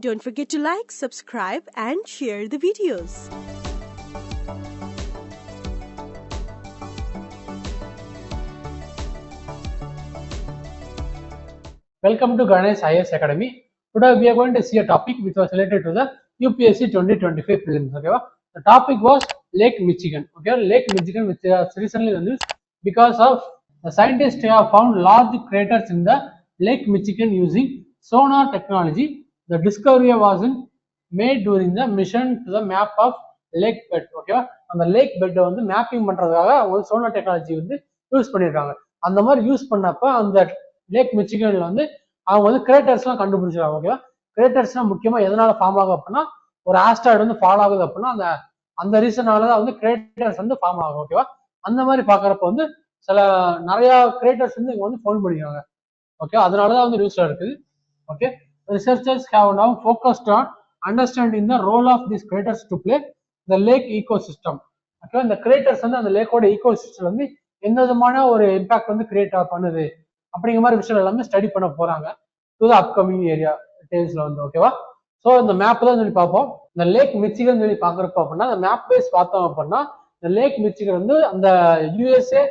Don't forget to like, subscribe and share the videos. Welcome to Ganesh IAS Academy. Today we are going to see a topic which was related to the UPSC 2025 prelims. Okay, the topic was Lake Michigan. Okay, Lake Michigan, which was recently released because of the scientists have found large craters in the Lake Michigan using sonar technology. The discovery was made during the mission to the map of lake bed. Okay, அந்த லேக் பெட்டை வந்து mapping பண்றதுக்காக அவங்க sonar technology வந்து use பண்ணிருக்காங்க. அந்த மாதிரி use பண்ணப்ப அந்த லேக் மிச்சிகன்ல வந்து அவங்க வந்து கிரேட்டர்ஸ் எல்லாம் கண்டுபிடிச்சிருக்காங்க. ஓகேவா, கிரேட்டர்ஸ்னா முக்கியமா எதனால ஃபார்ம் ஆகும் அப்படின்னா, ஒரு ஆஸ்ட்ராய்டு வந்து ஃபால் ஆகுது அப்படின்னா அந்த ரீசனாலதான் வந்து கிரேட்டர்ஸ் வந்து ஃபார்ம் ஆகும். ஓகேவா, அந்த மாதிரி பாக்குறப்ப வந்து நிறைய கிரேட்டர்ஸ் வந்து இங்க வந்து ஃபவுண்ட் பண்ணிருக்காங்க. ஓகே, அதனாலதான் வந்து நியூஸ்ல இருக்குது. Okay, researchers have now focused on understanding the role of these craters to play the lake ecosystem. Okay, இந்த கிரேட்டர்ஸ் வந்து அந்த லேக்கோட ஈகோசிஸ்டம் வந்து எந்த விதமான ஒரு இம்பாக்ட் வந்து கிரியேட் பண்ணுது அப்படிங்கிற மாதிரி விஷயம் எல்லாமே ஸ்டடி பண்ண போறாங்க டு த அப்கமிங் ஏரியா டேஸ்ல வந்து. ஓகேவா, ஸோ இந்த மேப் தான் சொல்லி பார்ப்போம். இந்த லேக் மிச்சிகன் சொல்லி பாக்குறப்ப அப்படின்னா, அந்த மேப் பேஸ் பார்த்தோம் அப்படின்னா, இந்த லேக் மிச்சிகன் வந்து அந்த யூஎஸ்ஏ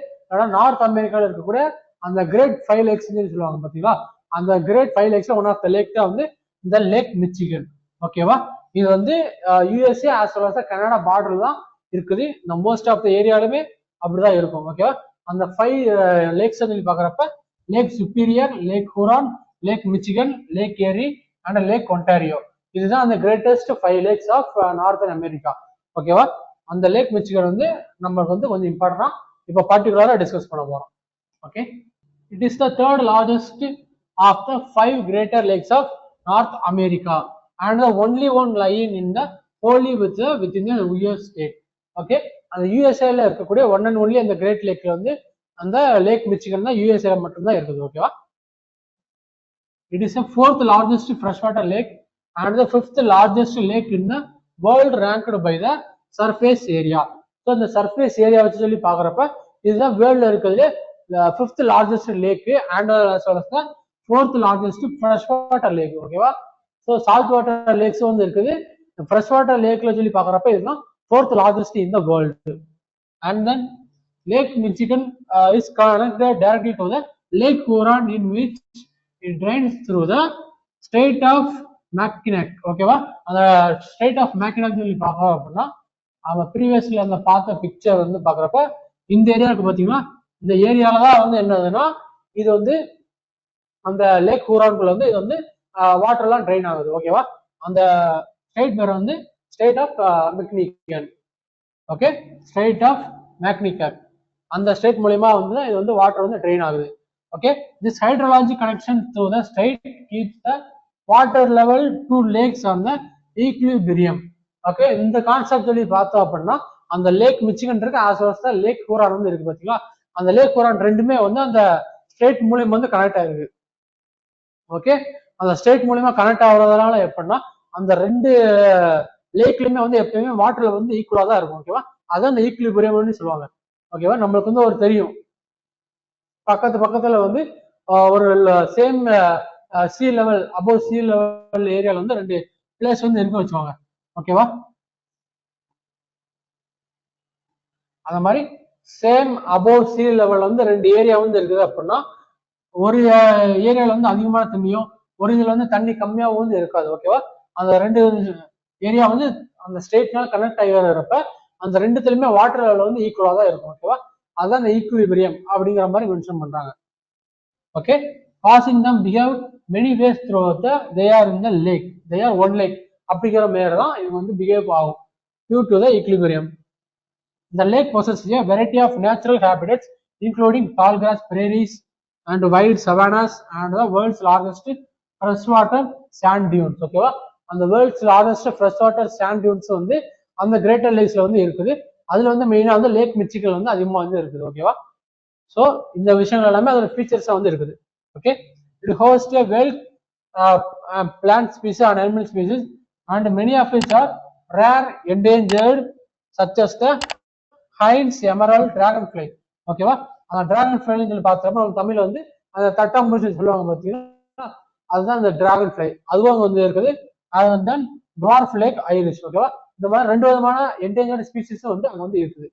நார்த் அமெரிக்கால இருக்கக்கூடிய அந்த கிரேட் 5 லேக்ஸ் சொல்லுவாங்க பாத்தீங்களா, அந்த கிரேட் 5 லேக்ஸ்ல ஒன் ஆஃப் த லேக் தான் வந்து இந்த லேக் மிச்சிகன். ஓகேவா, இது வந்து USA as well as Canada border தான் இருக்குது. இந்த மோஸ்ட் ஆஃப் த ஏரியாலுமே அப்படிதான் இருக்கும். ஓகேவா, அந்த 5 லேக்ஸ் சொல்லி பாக்குறப்ப Lake Superior, Lake Huron, Lake Michigan, Lake Erie and Lake Ontario, இதுதான் அந்த greatest 5 lakes of northern America. ஓகேவா, அந்த லேக் மிச்சிகன் வந்து நம்மளுக்கு வந்து கொஞ்சம் இம்பார்ட்டன்டா இப்போ பர்டிகுலரா டிஸ்கஸ் பண்ண போறோம். Okay, it is the third largest of the 5 greater lakes of North America and the only one lying in the wholly within the US state. Okay, அந்த யூஎஸ்ஏல இருக்கக்கூடிய ஒன் அண்ட் ஒன்லி அந்த கிரேட் லேக்ல வந்து அந்த lake Michigan தான் யூஎஸ்ஏல மட்டும்தான் இருக்குது. ஓகேவா, it is the 4th largest freshwater lake and the 5th largest lake in the world ranked by the surface area. So இந்த சர்ஃபேஸ் ஏரியா வச்சு சொல்லி பாக்குறப்ப இதுதான் வேர்ல்ட்ல இருக்கிறதுல 5th largest lake and 4th largest freshwater lake. ஓகேவா, so salt water lakhs வந்து இருக்குது. Fresh water லேக்ல சொல்லி பாக்குறப்ப இதுதான் 4th largest in the world. And then Lake Michigan is connected directly to the Lake Huron, in which it drains through the state of Mackinac. ஓகேவா, அந்த state of மேக்கினாக் சொல்லி பார்க்கணும் அப்படின்னா, அவன் ப்ரீவியஸ்ல அந்த பார்த்த பிக்சர் வந்து பாக்குறப்ப இந்த ஏரியா இருக்கு பாத்தீங்கன்னா, இந்த ஏரியால தான் வந்து என்னதுன்னா, இது வந்து அந்த லேக் ஹூரான்குள்ள வந்து இது வந்து வாட்டர் எல்லாம் ட்ரெயின் ஆகுது. ஓகேவா, அந்த ஸ்டேட் பேர் வந்து state of Michigan. Okay, state of Michigan, அந்த ஸ்டேட் மூலமா வந்து இது வந்து வாட்டர் வந்து ட்ரெயின் ஆகுது. Okay, this hydrology connection through the state keeps the water level to lakes on the equilibrium. Okay, இந்த கான்செப்ட் சொல்லி பார்த்தோம் அப்படின்னா, அந்த லேக் மிச்சிகன் இருக்கு, as well as lake Huron வந்து இருக்கு பாத்தீங்களா, அந்த லேக் ஹூரான் ரெண்டுமே வந்து அந்த ஸ்டேட் மூலியமா வந்து கனெக்ட் ஆகுது. ஓகே, அந்த ஸ்டேட் மூலியமா கனெக்ட் ஆகுறதுனால எப்படின்னா, அந்த ரெண்டு லேக்லயுமே வந்து எப்பயுமே வாட்டர்ல வந்து ஈக்குவலா தான் இருக்கும். ஓகேவா, அதான் அந்த ஈக்லிபிரியம்னு சொல்லுவாங்க. ஓகேவா, நம்மளுக்கு வந்து ஒரு தெரியும் பக்கத்துல வந்து ஒரு same C level above C level ஏரியால வந்து ரெண்டு பிளேஸ் வந்து இருக்க வச்சுவாங்க. ஓகேவா, அந்த மாதிரி சேம் அபோவ் சி லெவல் வந்து ரெண்டு ஏரியா வந்து இருக்குது அப்படின்னா, ஒரு ஏரியால வந்து அதிகமான தண்ணியும் ஒரு இதுல வந்து தண்ணி கம்மியாகவும் வந்து இருக்காது. ஓகேவா, அந்த ரெண்டு ஏரியா வந்து அந்த ஸ்டேட்னால கனெக்ட் ஆகிறப்ப அந்த ரெண்டுத்துலயுமே வாட்டர் லெவல் வந்து ஈக்குவலா தான் இருக்கும். ஓகேவா, அதுதான் அந்த ஈக்குலிபிரியம் அப்படிங்கிற மாதிரி மென்ஷன் பண்றாங்க. Okay, causing them behave many ways throughout they are in the lake, they are one lake அப்படிங்கிற மாதிரி தான் இது வந்து பிஹேவ் ஆகும் due to the equilibrium. The lake possesses a variety of natural habitats including tall grass prairies and wide savannas and the world's largest freshwater sand dunes. ஓகேவா, அந்த world's largest fresh water sand dunes வந்து அந்த greater லேக்ஸ்ல வந்து இருக்குது. அதுல வந்து மெயினா வந்து லேக் மிச்சிகன் வந்து அதிகமா வந்து இருக்குது. ஓகேவா, ஸோ இந்த விஷயங்கள் எல்லாமே அதோட ஃபீச்சர்ஸா வந்து இருக்குது. Okay, it host a wealth plant species and animal species and many of which are rare endangered such as the Heinz emerald dragonfly. ஓகேவா, அந்த டிராகன் ஃபிளைன்னு சொல்லி பார்த்தோம்னா நம்ம தமிழ்ல வந்து அந்த தட்டாம்பூச்சி சொல்லுவாங்க பாத்தீங்கன்னா, அதுதான் அந்த டிராகன் ஃபிளை. அதுவும் அங்க வந்து இருக்குது. அது தென் டுவார்ஃப் லேக் ஐரிஷ். ஓகேவா, இந்த மாதிரி 2 விதமான என்டேஞ்சர்ட் ஸ்பீசிஸும் வந்து அங்கே வந்து இருக்குது.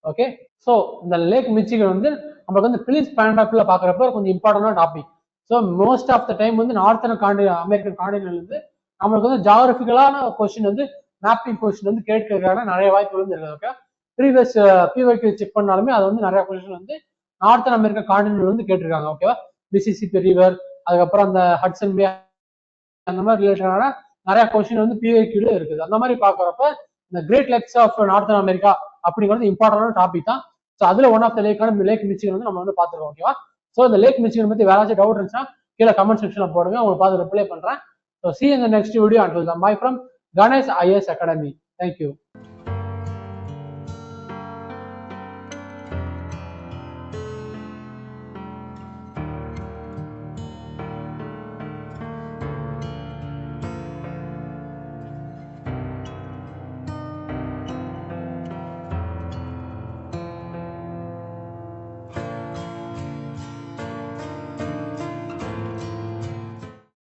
ஓகே, ஸோ இந்த லேக் மிச்சிகன் வந்து நம்மளுக்கு வந்து பிலிப்ஸ் பேண்டாக்குள்ள பார்க்குறப்ப கொஞ்சம் இம்பார்ட்டன்டான topic. So most of the time வந்து நார்த்தன் அமெரிக்கன் காண்டினென்ட் வந்து நம்மளுக்கு வந்து ஜாகிரபிக்கலான கொஸ்டின் வந்து மேப்பிங் கொஸ்டின் வந்து கேட்கறதுக்கான நிறைய வாய்ப்புகள் வந்து இருக்குது. ஓகே, ப்ரீவியஸ் பிஒய்க்கு செக் பண்ணாலுமே அது வந்து நிறைய கொஸ்டின் வந்து நார்த்தன் அமெரிக்கா காண்டினென்ட் வந்து கேட்டிருக்காங்க. ஓகேவா, மிசிசிபி ரிவர், அதுக்கப்புறம் அந்த ஹட்சன் பே, அந்த மாதிரி ரிலேட்டடான நிறைய கொஸ்டின் வந்து பிஒய்க்குல இருக்குது. அந்த மாதிரி பார்க்குறப்ப இந்த great lakes of northern America அப்படிங்கிறது இம்பார்ட்டன்டான டாபிக் தான். ஸோ அதுல ஒன் ஆஃப் த லேக்கான லேக் மிச்சிகன் வந்து நம்ம வந்து பார்த்துருக்கோம். ஓகேவா, ஸோ இந்த லேக் மிச்சிகன் பத்தி வேற ஏதாச்சும் டவுட் இருந்துச்சுன்னா கீழே கமெண்ட் செக்ஷன்ல போடுங்க, உங்களுக்கு பார்த்து ரிப்ளை பண்றேன். So see you in the next video. Until then, bye from Ganesh IAS Academy. Thank you.